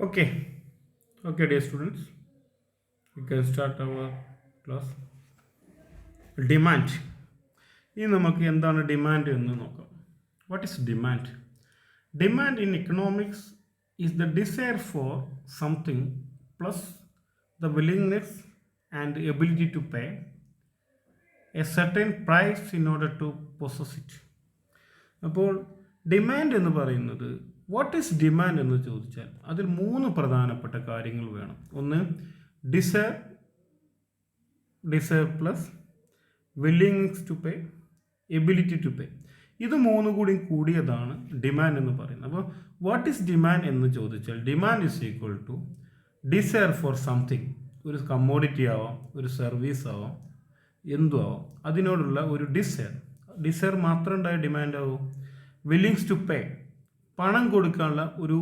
Okay, okay, dear students, we can start our class. Demand. ഇനി നമുക്ക് എന്താണ് demand എന്ന് നോക്കാം. What is demand? Demand in economics is the desire for something plus the willingness and ability to pay a certain price in order to possess it. അപ്പോൾ demand എന്ന് പറയുന്നത് what is demand എന്ന് ചോദിച്ചാൽ അതിൽ മൂന്ന് പ്രധാനപ്പെട്ട കാര്യങ്ങൾ വേണം. ഒന്ന് desire plus willingness to pay, ability to pay. ഇത് മൂന്ന് കൂടി കൂടിയതാണ് ഡിമാൻഡ് എന്ന് പറയുന്നത്. അപ്പോൾ വാട്ട് ഈസ് ഡിമാൻഡ് എന്ന് ചോദിച്ചാൽ demand is equal to desire for something. ഒരു കമ്മോഡിറ്റി ആവാം, ഒരു സർവീസ് ആവാം, എന്തും ആവാം, അതിനോടുള്ള ഒരു ഡിസയർ മാത്രം ഉണ്ടായ ഡിമാൻഡ് ആവും. വില്ലിങ്സ് ടു പേ, പണം കൊടുക്കാനുള്ള ഒരു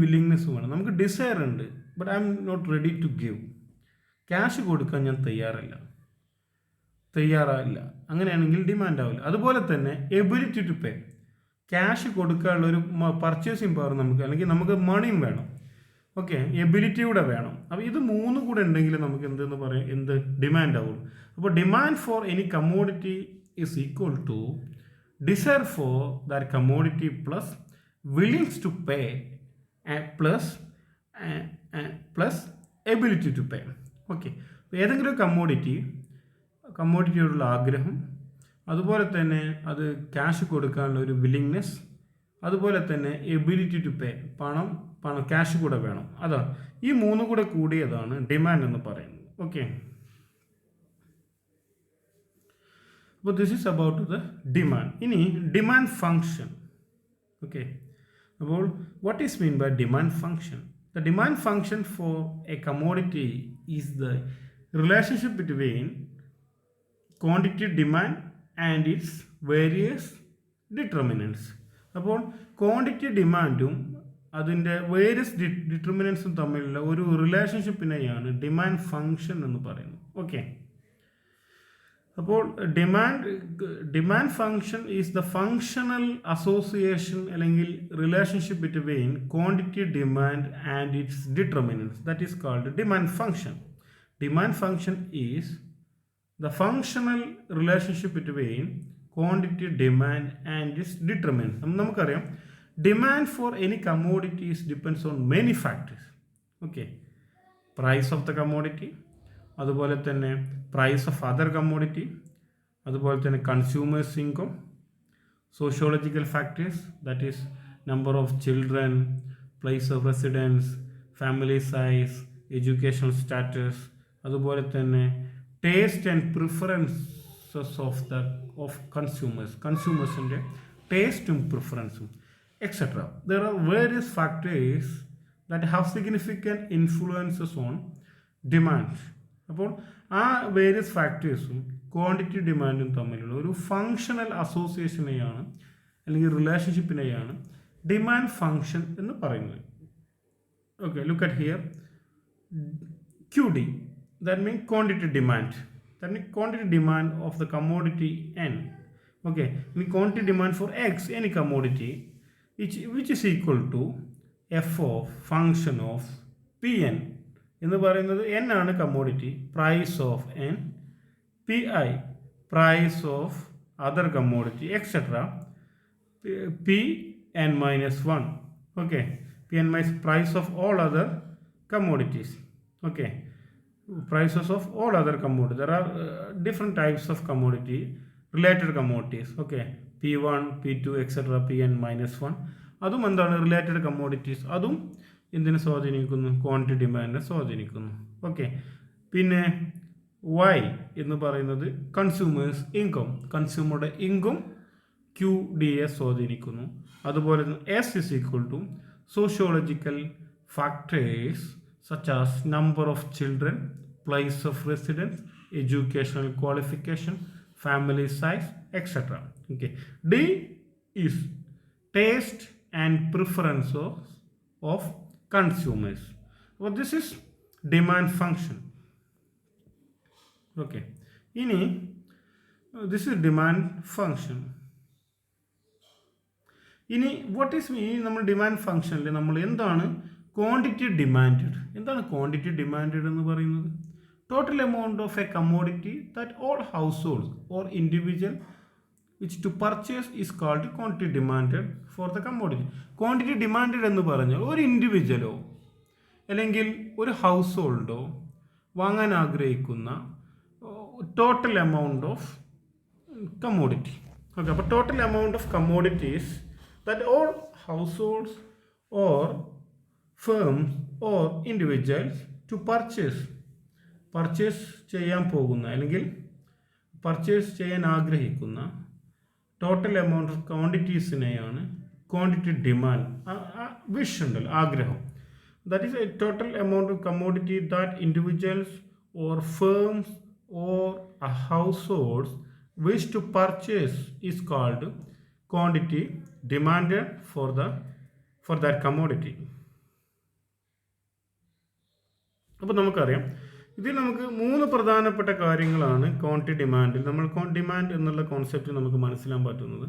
വില്ലിങ്നെസ് വേണം. നമുക്ക് ഡിസയർ ഉണ്ട്, but I am not ready to give. Cash കൊടുക്കാൻ ഞാൻ തയ്യാറായില്ല, അങ്ങനെയാണെങ്കിൽ ഡിമാൻഡ് ആവില്ല. അതുപോലെ തന്നെ എബിലിറ്റി ടു പേ, ക്യാഷ് കൊടുക്കാനുള്ള ഒരു പർച്ചേസിങ് പവർ നമുക്ക്, അല്ലെങ്കിൽ നമുക്ക് മണിയും വേണം. ഓക്കെ, എബിലിറ്റി കൂടെ വേണം. അപ്പോൾ ഇത് മൂന്നും കൂടെ ഉണ്ടെങ്കിൽ നമുക്ക് എന്തെന്ന് പറയാം, ഡിമാൻഡ് ആവുള്ളൂ. അപ്പോൾ demand for any commodity is equal to desire for that commodity plus willingness to pay plus ability to pay. Okay, ഏതെങ്കിലും ഒരു കമ്മോഡിറ്റിയോടുള്ള ആഗ്രഹം, അതുപോലെ തന്നെ അത് ക്യാഷ് കൊടുക്കാനുള്ള ഒരു വില്ലിങ്നെസ്, അതുപോലെ തന്നെ എബിലിറ്റി ടു പേ, പണം ക്യാഷ് കൂടെ വേണം. അതാണ് ഈ മൂന്ന് കൂടെ കൂടിയതാണ് ഡിമാൻഡ് എന്ന് പറയുന്നത്. ഓക്കെ, അപ്പോൾ this is about the demand. ഇനി ഡിമാൻഡ് ഫങ്ഷൻ. ഓക്കെ, അപ്പോൾ what is mean by demand function? The demand function for a commodity is the relationship between quantity demand and its various determinants. അപ്പോൾ quantity ഡിമാൻഡും അതിൻ്റെ various ഡിറ്റർമിനൻസും തമ്മിലുള്ള ഒരു റിലേഷൻഷിപ്പിനെയാണ് demand function എന്ന് പറയുന്നത്. Okay, അപ്പോൾ demand function is the functional association അല്ലെങ്കിൽ relationship between quantity demand and its determinants. That is called demand function. Demand function is the functional relationship between quantity demand and its determinants. നമുക്കറിയാം demand for any commodities depends on many factors. Okay, price of the commodity, അതുപോലെ തന്നെ price of other commodity, അതുപോലെ തന്നെ consumers income, sociological factors, that is number of children, place of residence, family size, educational status, അതുപോലെ തന്നെ taste and preferences of കൺസ്യൂമേഴ്സിൻ്റെ ടേസ്റ്റും പ്രിഫറൻസും etcetera. There are various factors that have significant influences on demand. അപ്പോൾ ആ various ഫാക്ടേഴ്സും quantity ഡിമാൻഡും തമ്മിലുള്ള ഒരു ഫങ്ഷണൽ അസോസിയേഷനെയാണ് അല്ലെങ്കിൽ റിലേഷൻഷിപ്പിനെയാണ് ഡിമാൻഡ് ഫങ്ഷൻ എന്ന് പറയുന്നത്. Okay, look at here, QD, that means quantity demand. That means quantity demand of the commodity N. Okay, mean quantity demand for X, any commodity, which is equal to F of function of Pn. എന്ന് പറയുന്നത് N ആണ് commodity, price of N, PI price of other commodity, etcetera Pn minus 1. Okay, Pn minus price of all other commodities. Okay, prices of all other commodities. There are different types of related commodities. Okay, P1, P2, etc., Pn minus 1. അതും എന്താണ് related commodities, അതും എന്തിനെ സ്വാധീനിക്കുന്നു, quantity ഡിമാൻഡിനെ സ്വാധീനിക്കുന്നു. Okay, പിന്നെ Y എന്ന് പറയുന്നത് consumers income, കൺസ്യൂമറുടെ income QDയെ സ്വാധീനിക്കുന്നു. അതുപോലെ S is equal to sociological factors such as number of children, place of residence, educational qualification, family size, etc. Okay, D is taste and preferences of consumers. So this is demand function. Okay, this is demand function. ഇനി what is നമ്മൾ demand ഫംഗ്ഷനിൽ നമ്മൾ എന്താണ് quantity demanded. എന്താണ് quantity demanded എന്ന് പറയുന്നത്? Total amount of a commodity that all households or individual which to purchase is called quantity demanded for the commodity. Quantity demanded എന്ന് പറഞ്ഞാൽ ഒരു ഇൻഡിവിജ്വലോ അല്ലെങ്കിൽ ഒരു ഹൗസ് ഹോൾഡോ വാങ്ങാൻ ആഗ്രഹിക്കുന്ന total amount of commodity. Okay, അപ്പോൾ total amount of commodities that all households or firms or individuals to purchase ചെയ്യാൻ പോകുന്ന അല്ലെങ്കിൽ പർച്ചേസ് ചെയ്യാൻ ആഗ്രഹിക്കുന്ന ടോട്ടൽ എമൗണ്ട് ഓഫ് ക്വാണ്ടിറ്റീസിനെയാണ് ക്വാണ്ടിറ്റി ഡിമാൻഡ്. വിഷ് ഉണ്ടല്ലോ, ആഗ്രഹം. That is a total amount of commodity that individuals or firms or households wish to purchase is called quantity demanded for that commodity. അപ്പോൾ നമുക്കറിയാം, ഇതിൽ നമുക്ക് 3 പ്രധാനപ്പെട്ട കാര്യങ്ങളാണ് ക്വാണ്ടിറ്റി ഡിമാൻഡിൽ നമ്മൾ ഡിമാൻഡ് എന്നുള്ള കോൺസെപ്റ്റ് നമുക്ക് മനസ്സിലാൻ പറ്റുന്നത്.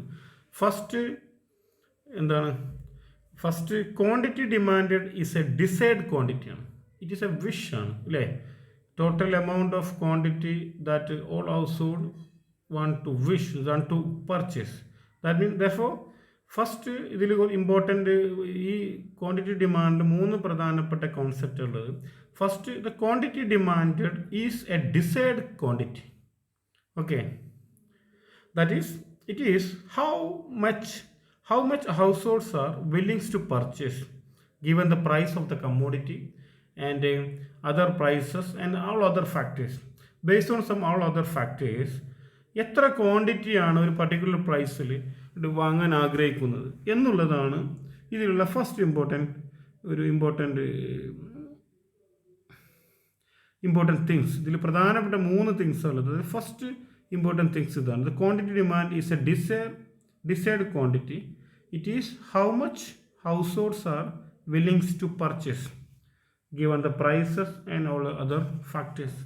First quantity demanded is a desired ക്വാണ്ടിറ്റിയാണ്. ഇറ്റ് ഈസ് എ വിഷ് ആണ്, അല്ലേ? Total amount of quantity that all household want to purchase. That means therefore first ഇതിൽ ഇമ്പോർട്ടൻ്റ് ഈ ക്വാണ്ടിറ്റി ഡിമാൻഡ് 3 പ്രധാനപ്പെട്ട കോൺസെപ്റ്റ് ഉള്ളത്. First, the quantity demanded is a desired quantity. Okay, that is it is how much households are willingness to purchase given the price of the commodity and other prices and all other factors. Based on some all other factors, എത്ര ക്വാണ്ടിറ്റിയാണ് ഒരു particular പ്രൈസിൽ വാങ്ങാൻ ആഗ്രഹിക്കുന്നത് എന്നുള്ളതാണ് ഇതിലുള്ള first important things. ഇതിൽ പ്രധാനപ്പെട്ട 3 things ഉള്ളത്. ഫസ്റ്റ് ഇമ്പോർട്ടൻറ്റ് തിങ്സ് ഇതാണ്. The quantity demand is a desired quantity. It is how much households are willingness to purchase given the prices and all other factors.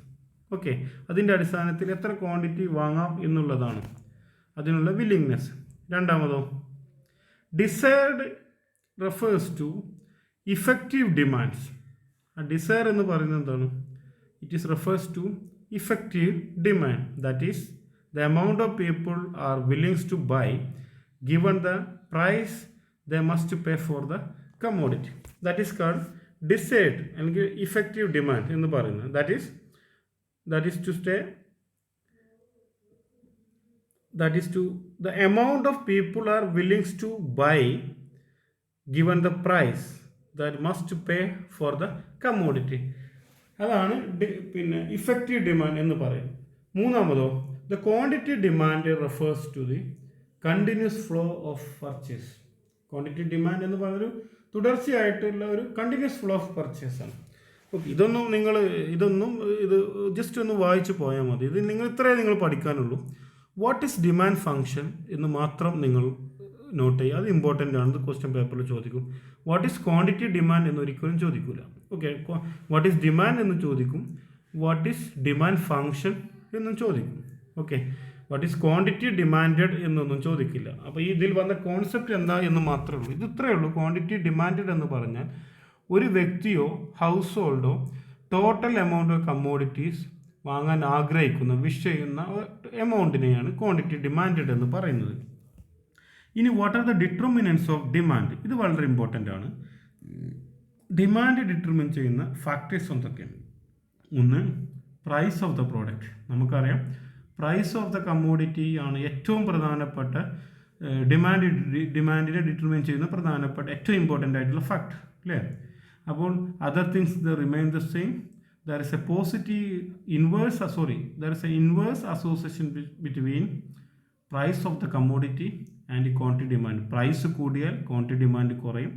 Okay, അതിൻ്റെ അടിസ്ഥാനത്തിൽ എത്ര quantity വാങ്ങാം എന്നുള്ളതാണ് അതിനുള്ള വില്ലിങ്നെസ്. രണ്ടാമതോ, desired refers to effective demands. ആ desire എന്ന് പറയുന്നത് എന്താണ്? It is refers to effective demand. That is the amount of people are willingness to buy given the price they must pay for the commodity. That is called desired അല്ലെങ്കിൽ effective demand എന്ന് പറയുന്നത്. that is to the amount of people are willing to buy given the price that must pay for the commodity. അതാണ് പിന്നെ effective demand എന്ന് പറയുന്നത്. മൂന്നാമതോ, the quantity demand refers to the continuous flow of purchase. Quantity demand എന്ന് പറഞ്ഞൊരു തുടർച്ചയായിട്ടുള്ള ഒരു continuous flow of purchase ആണ്. Okay, ഇത് ജസ്റ്റ് ഒന്ന് വായിച്ച് പോയാൽ മതി. ഇത് ഇത്രയേ നിങ്ങൾ പഠിക്കാനുള്ളൂ. വാട്ട് ഈസ് ഡിമാൻഡ് ഫംഗ്ഷൻ എന്ന് മാത്രം നിങ്ങൾ നോട്ട് ചെയ്യുക. അത് ഇമ്പോർട്ടൻ്റ് ആണ്. ഇത് ക്വസ്റ്റ്യൻ പേപ്പറിൽ ചോദിക്കും. വാട്ട് ഈസ് ക്വാണ്ടിറ്റി ഡിമാൻഡ് എന്നൊരിക്കലും ചോദിക്കില്ല. ഓക്കെ, വാട്ട് ഈസ് ഡിമാൻഡ് എന്ന് ചോദിക്കും. വാട്ട് ഈസ് ഡിമാൻഡ് ഫംഗ്ഷൻ എന്നും ചോദിക്കും. Okay, what is quantity demanded എന്നൊന്നും ചോദിക്കില്ല. അപ്പോൾ ഇതിൽ വന്ന കോൺസെപ്റ്റ് എന്താ എന്ന് മാത്രമേ ഉള്ളൂ. ഇത് ഇത്രയേ ഉള്ളൂ. ക്വാണ്ടിറ്റി ഡിമാൻഡഡ് എന്ന് പറഞ്ഞാൽ ഒരു വ്യക്തിയോ ഹൗസ് ഹോൾഡോ ടോട്ടൽ എമൗണ്ട് ഓഫ് കമ്മോഡിറ്റീസ് വാങ്ങാൻ ആഗ്രഹിക്കുന്ന വിഷ് ചെയ്യുന്ന എമൗണ്ടിനെയാണ് ക്വാണ്ടിറ്റി ഡിമാൻഡഡ് എന്ന് പറയുന്നത്. ഇനി what are the determinants of demand? ഇത് വളരെ ഇമ്പോർട്ടൻ്റ് ആണ്. ഡിമാൻഡ് ഡിറ്റർമിൻ ചെയ്യുന്ന ഫാക്ടേഴ്സ് എന്തൊക്കെയാണ്? ഒന്ന്, പ്രൈസ് ഓഫ് ദ പ്രോഡക്റ്റ്. നമുക്കറിയാം, പ്രൈസ് ഓഫ് ദ കമ്മോഡിറ്റി ആണ് ഏറ്റവും പ്രധാനപ്പെട്ട ഡിമാൻഡിനെ ഡിറ്റർമിൻ ചെയ്യുന്ന പ്രധാനപ്പെട്ട ഏറ്റവും ഇമ്പോർട്ടൻ്റ് ആയിട്ടുള്ള ഫാക്ടർ, അല്ലേ? അപ്പോൾ other things the remain the same. There is a inverse association between price of the commodity and quantity demand. Price കൂടിയാൽ ക്വാണ്ടിറ്റി ഡിമാൻഡ് കുറയും,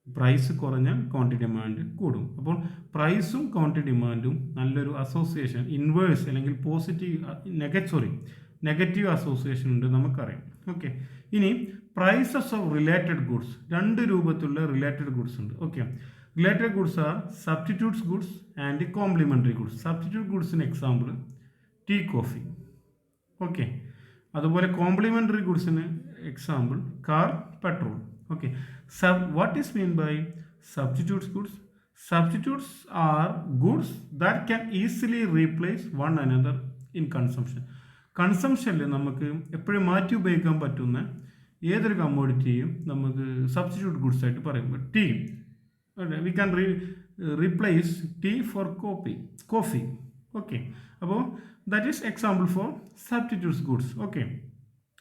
പ്രൈസ് കുറഞ്ഞാൽ ക്വാണ്ടിറ്റി ഡിമാൻഡ് കൂടും. അപ്പോൾ പ്രൈസും ക്വാണ്ടിറ്റി ഡിമാൻഡും നല്ലൊരു അസോസിയേഷൻ, ഇൻവേഴ്സ് അല്ലെങ്കിൽ നെഗറ്റീവ് അസോസിയേഷൻ ഉണ്ട്, നമുക്കറിയാം. ഓക്കെ, ഇനി പ്രൈസസ് ഓഫ് റിലേറ്റഡ് ഗുഡ്സ്. 2 രൂപത്തിലുള്ള റിലേറ്റഡ് ഗുഡ്സ് ഉണ്ട്. Okay, related goods are substitutes goods and complementary goods. Substitute ഗുഡ്സിന് എക്സാമ്പിൾ ടീ, കോഫി. ഓക്കെ, അതുപോലെ കോംപ്ലിമെൻ്ററി ഗുഡ്സിന് example car, petrol. Okay, what is mean by Substitutes goods. Substitutes are goods that can easily replace one another in consumption. കൺസംഷനിൽ നമുക്ക് എപ്പോഴും മാറ്റി ഉപയോഗിക്കാൻ പറ്റുന്ന ഏതൊരു കമ്മോഡിറ്റിയും നമുക്ക് സബ്സ്റ്റിറ്റ്യൂട്ട് ഗുഡ്സ് ആയിട്ട് പറയും. Tea, we can replace tea for coffee. Okay, അപ്പോൾ that is example for substitutes goods. Okay,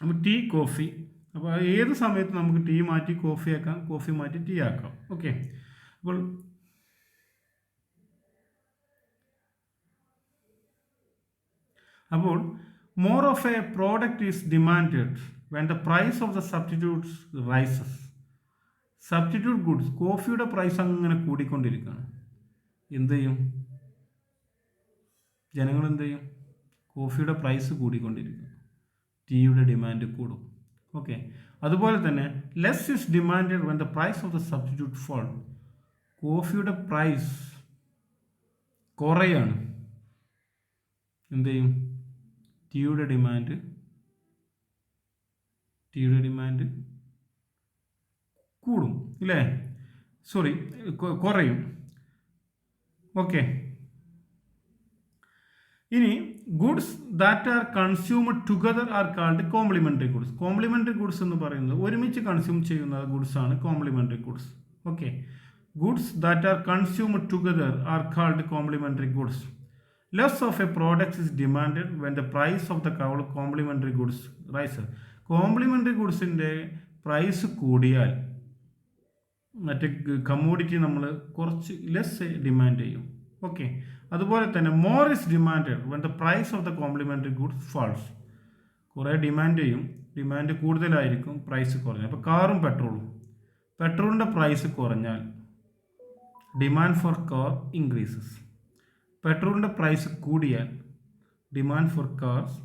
അപ്പോൾ ടീ, കോഫി. അപ്പോൾ ഏത് സമയത്ത് നമുക്ക് ടീ മാറ്റി കോഫി ആക്കാം, കോഫി മാറ്റി ടീ ആക്കാം. ഓക്കെ, അപ്പോൾ more of a product is demanded when the price of the substitutes rises. Substitute goods, കോഫിയുടെ പ്രൈസ് അങ്ങനെ കൂടിക്കൊണ്ടിരിക്കുകയാണ്. എന്ത് ചെയ്യും ജനങ്ങൾ? എന്ത് ചെയ്യും? കോഫിയുടെ പ്രൈസ് കൂടിക്കൊണ്ടിരിക്കും, ടീയുടെ ഡിമാൻഡ് കൂടും. ഓക്കെ, അതുപോലെ തന്നെ less is demanded when the price of the substitute fall. കോഫിയുടെ പ്രൈസ് കുറയാണ്, എന്ത് ചെയ്യും? ടീയുടെ ഡിമാൻഡ് കൂടും, ഇല്ലേ? സോറി, കുറയും. ഓക്കെ, ഇനി goods that are consumed together are called complementary goods. Complementary goods എന്ന് പറയുന്നത് ഒരുമിച്ച് കൺസ്യൂം ചെയ്യുന്ന ഗുഡ്സ് ആണ് complementary goods. Okay, goods that are consumed together are called complementary goods. Less of a product is demanded when the price of the complementary goods rises. കോംപ്ലിമെൻ്ററി ഗുഡ്സിൻ്റെ price കൂടിയാൽ മറ്റേ commodity നമ്മൾ കുറച്ച് ലെസ് ഡിമാൻഡ് ചെയ്യും. Okay, അതുപോലെ തന്നെ more is demanded when the price of the complementary goods falls. കുറേ ഡിമാൻഡ് ചെയ്യും, ഡിമാൻഡ് കൂടുതലായിരിക്കും, പ്രൈസ് കുറഞ്ഞു. അപ്പോൾ കാറും പെട്രോളിൻ്റെ പ്രൈസ് കുറഞ്ഞാൽ ഡിമാൻഡ് ഫോർ കാർ ഇൻക്രീസസ്. പെട്രോളിൻ്റെ പ്രൈസ് കൂടിയാൽ ഡിമാൻഡ് ഫോർ കാർസ്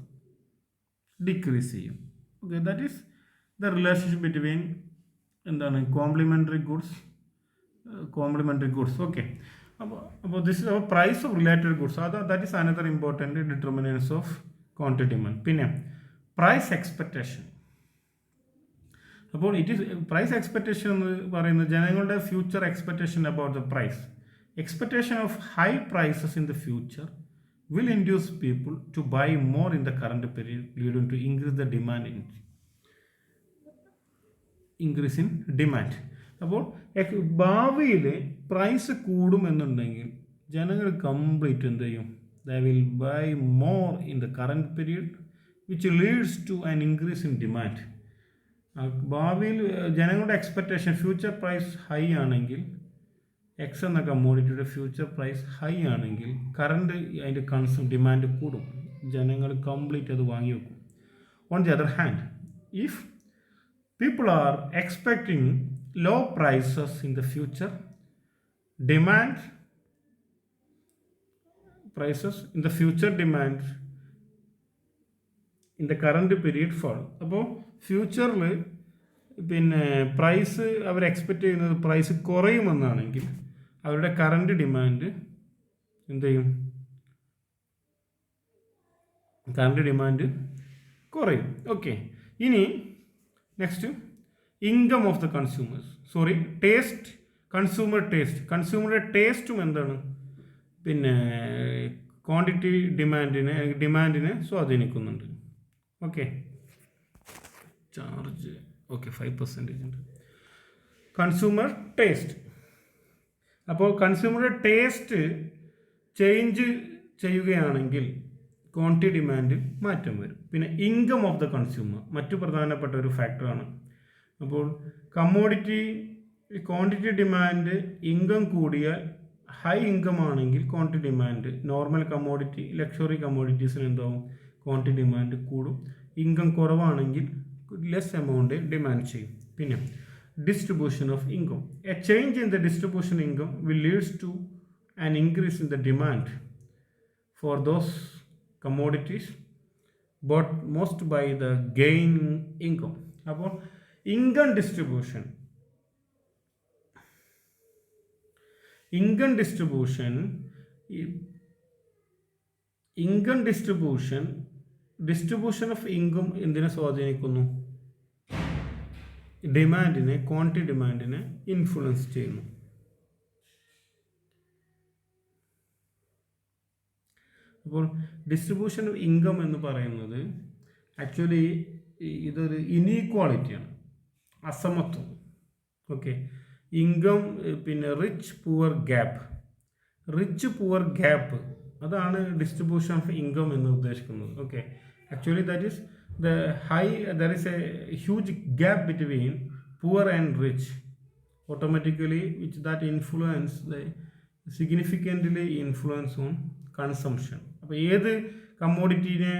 ഡിക്രീസ് ചെയ്യും. Okay, that is the relationship between എന്താണ് കോംപ്ലിമെൻ്ററി ഗുഡ്സ്. ഓക്കെ, അപ്പോൾ this is our price of related goods. That is another important determinants of quantity demand. പിന്നെ price expectation. അപ്പോൾ price expectation എന്ന് പറയുന്നത് ജനങ്ങളുടെ future expectation about the price. Expectation of high prices in the future will induce people to buy more in the current period, leading to increase in demand. അപ്പോൾ ഭാവിയിൽ price കൂടുമെന്നുണ്ടെങ്കിൽ ജനങ്ങൾ complete എന്ത് ചെയ്യും? They will buy more in the current period, which leads to an increase in demand. ഭാവിയിൽ ജനങ്ങളുടെ expectation future price high ആണെങ്കിൽ, എക്സ് എന്ന കമ്മോഡിറ്റിയുടെ ഫ്യൂച്ചർ പ്രൈസ് ഹൈ ആണെങ്കിൽ കറണ്ട് അതിൻ്റെ ഡിമാൻഡ് കൂടും, ജനങ്ങൾ കംപ്ലീറ്റ് അത് വാങ്ങി വെക്കും. On the other hand, if people are expecting low prices in the future, demand in the current period fall. അപ്പോൾ ഫ്യൂച്ചറിൽ പിന്നെ പ്രൈസ് അവർ എക്സ്പെക്റ്റ് ചെയ്യുന്നത് പ്രൈസ് കുറയുമെന്നാണെങ്കിൽ അവരുടെ കറണ്ട് ഡിമാൻഡ് എന്ത് ചെയ്യും? കറണ്ട് ഡിമാൻഡ് കുറയും. ഓക്കെ, ഇനി next income of the taste. കൺസ്യൂമറുടെ ടേസ്റ്റും എന്താണ്? പിന്നെ ക്വാണ്ടിറ്റി ഡിമാൻഡിനെ സ്വാധീനിക്കുന്നുണ്ട്. ഓക്കെ, ചാർജ് 5% ഉണ്ട്. Consumer taste. അപ്പോൾ കൺസ്യൂമറുടെ ടേസ്റ്റ് ചേഞ്ച് ചെയ്യുകയാണെങ്കിൽ ക്വാണ്ടിറ്റി ഡിമാൻഡിൽ മാറ്റം വരും. പിന്നെ ഇൻകം ഓഫ് ദ കൺസ്യൂമർ മറ്റു പ്രധാനപ്പെട്ട ഒരു ഫാക്ടറാണ്. അപ്പോൾ ക്വാണ്ടിറ്റി ഡിമാൻഡ് ഇൻകം കൂടിയാൽ, ഹൈ ഇൻകം ആണെങ്കിൽ quantity demand, normal commodity luxury കമ്മോഡിറ്റീസിന് എന്താവും? ക്വാണ്ടിറ്റി ഡിമാൻഡ് കൂടും. ഇൻകം കുറവാണെങ്കിൽ ലെസ് എമൗണ്ട് ഡിമാൻഡ് ചെയ്യും. പിന്നെ distribution of income. A change in the distribution income will lead to an increase in the demand for those commodities, but most by the gain income. അപ്പോൾ income distribution of income എന്തിനെ സ്വാധീനിക്കുന്നു? ഡിമാൻഡിനെ, quantity ഡിമാൻഡിനെ influence ചെയ്യുന്നു. അപ്പോൾ distribution of income എന്ന് പറയുന്നത് actually ഇതൊരു ഇനീക്വാളിറ്റിയാണ്, അസമത്വം. Okay, income പിന്നെ റിച്ച് പുവർ ഗ്യാപ്പ് അതാണ് ഡിസ്ട്രിബ്യൂഷൻ ഓഫ് ഇൻകം എന്ന് ഉദ്ദേശിക്കുന്നത്. Okay, actually that is there is A huge gap between poor and rich, automatically which that influence significantly influence on consumption. അപ്പോൾ ഏത് കമ്മോഡിറ്റീനെ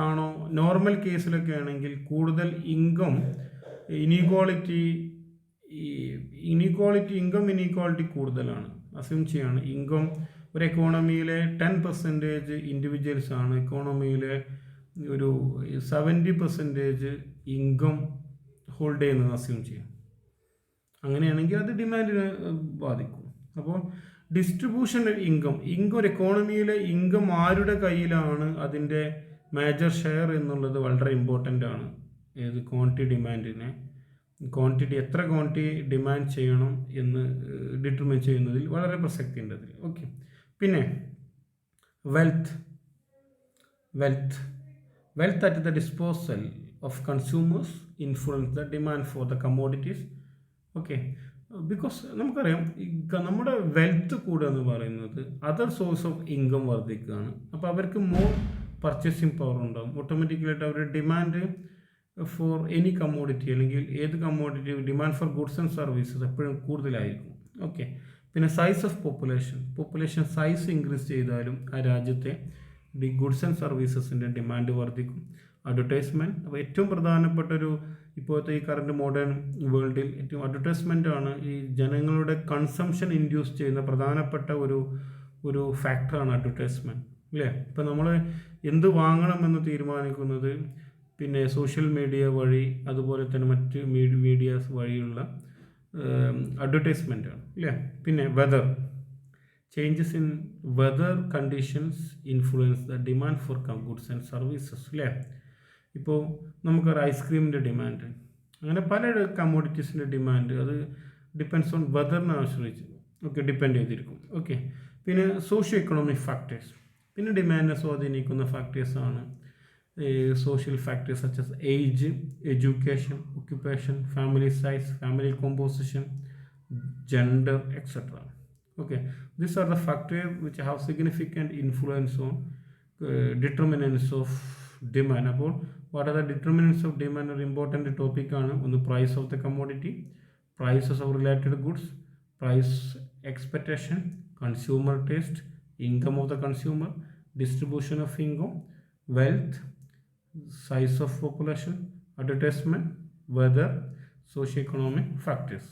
ആണോ, നോർമൽ കേസിലൊക്കെ ആണെങ്കിൽ കൂടുതൽ ഇൻകം ഇനീക്വാളിറ്റി ഇൻകം ഇനീക്വാളിറ്റി കൂടുതലാണ്. Assume ചെയ്യാണ് ഇൻകം ഒരു എക്കോണമിയിലെ 10% ഇൻഡിവിജ്വൽസ് ആണ്, എക്കോണമിയിലെ ഒരു 70% ഇൻകം ഹോൾഡ് ചെയ്യുന്നത് അസ്യൂം ചെയ്യാം. അങ്ങനെയാണെങ്കിൽ അത് ഡിമാൻഡിനെ ബാധിക്കും. അപ്പോൾ ഡിസ്ട്രിബ്യൂഷൻ ഇൻകം ഒരു എക്കോണമിയിലെ ഇൻകം ആരുടെ കയ്യിലാണ് അതിൻ്റെ മേജർ ഷെയർ എന്നുള്ളത് വളരെ ഇമ്പോർട്ടൻ്റ് ആണ്. ഏത് ക്വാണ്ടിറ്റി എത്ര ക്വാണ്ടിറ്റി ഡിമാൻഡ് ചെയ്യണം എന്ന് ഡിറ്റർമിൻ ചെയ്യുന്നതിൽ വളരെ പ്രസക്തി ഉണ്ട് അതിൽ. ഓക്കെ, പിന്നെ wealth at the disposal of consumers influence the demand for the commodities. Okay, because നമുക്കറിയാം നമ്മുടെ വെൽത്ത് കൂടുക എന്ന് പറയുന്നത് അതർ സോഴ്സ് ഓഫ് ഇൻകം വർദ്ധിക്കുകയാണ്. അപ്പോൾ അവർക്ക് മോർ പർച്ചേസിങ് പവർ ഉണ്ടാകും. ഓട്ടോമാറ്റിക്കലായിട്ട് അവരുടെ ഡിമാൻഡ് ഫോർ എനി കമ്മോഡിറ്റി അല്ലെങ്കിൽ ഏത് commodity demand for goods and services എപ്പോഴും കൂടുതലായിരിക്കും. ഓക്കെ, പിന്നെ size of population size increase ചെയ്താലും ആ രാജ്യത്തെ ഗുഡ്സ് ആൻഡ് സർവീസസിൻ്റെ ഡിമാൻഡ് വർദ്ധിക്കും. അഡ്വർടൈസ്മെൻറ്റ്, അപ്പോൾ ഏറ്റവും പ്രധാനപ്പെട്ടൊരു ഇപ്പോഴത്തെ ഈ കറണ്ട് മോഡേൺ വേൾഡിൽ ഏറ്റവും അഡ്വർടൈസ്മെൻ്റ് ആണ് ഈ ജനങ്ങളുടെ കൺസംഷൻ ഇൻഡ്യൂസ് ചെയ്യുന്ന പ്രധാനപ്പെട്ട ഒരു ഫാക്ടറാണ് അഡ്വർടൈസ്മെൻറ്റ്, അല്ലേ? ഇപ്പോൾ നമ്മൾ എന്ത് വാങ്ങണമെന്ന് തീരുമാനിക്കുന്നത് പിന്നെ സോഷ്യൽ മീഡിയ വഴി, അതുപോലെ തന്നെ മറ്റ് മീഡിയാസ് വഴിയുള്ള അഡ്വർടൈസ്മെൻ്റ് ആണ്, അല്ലേ? പിന്നെ changes in weather conditions influence the demand for goods and services, അല്ലേ? ഇപ്പോൾ നമുക്കൊരു ഐസ്ക്രീമിൻ്റെ ഡിമാൻഡ്, അങ്ങനെ പല കമ്മോഡിറ്റീസിൻ്റെ ഡിമാൻഡ് അത് ഡിപ്പെൻഡ്സ് ഓൺ വെതറിനെ ആശ്രയിച്ച് ഡിപ്പെൻഡ് ചെയ്തിരിക്കും. ഓക്കെ, പിന്നെ സോഷ്യോ എക്കണോമിക് ഫാക്ടേഴ്സ്, പിന്നെ ഡിമാൻഡിനെ സ്വാധീനിക്കുന്ന ഫാക്ടേഴ്സാണ് social factors such as age, education, occupation, family size, family composition, gender, etc. Okay, these are the factors which have significant influence on determinants of demand. About what are the determinants of demand or important topic on the price of the commodity, prices of related goods, price expectation, consumer taste, income of the consumer, distribution of income, wealth, size of population, advertisement, weather, socio-economic factors.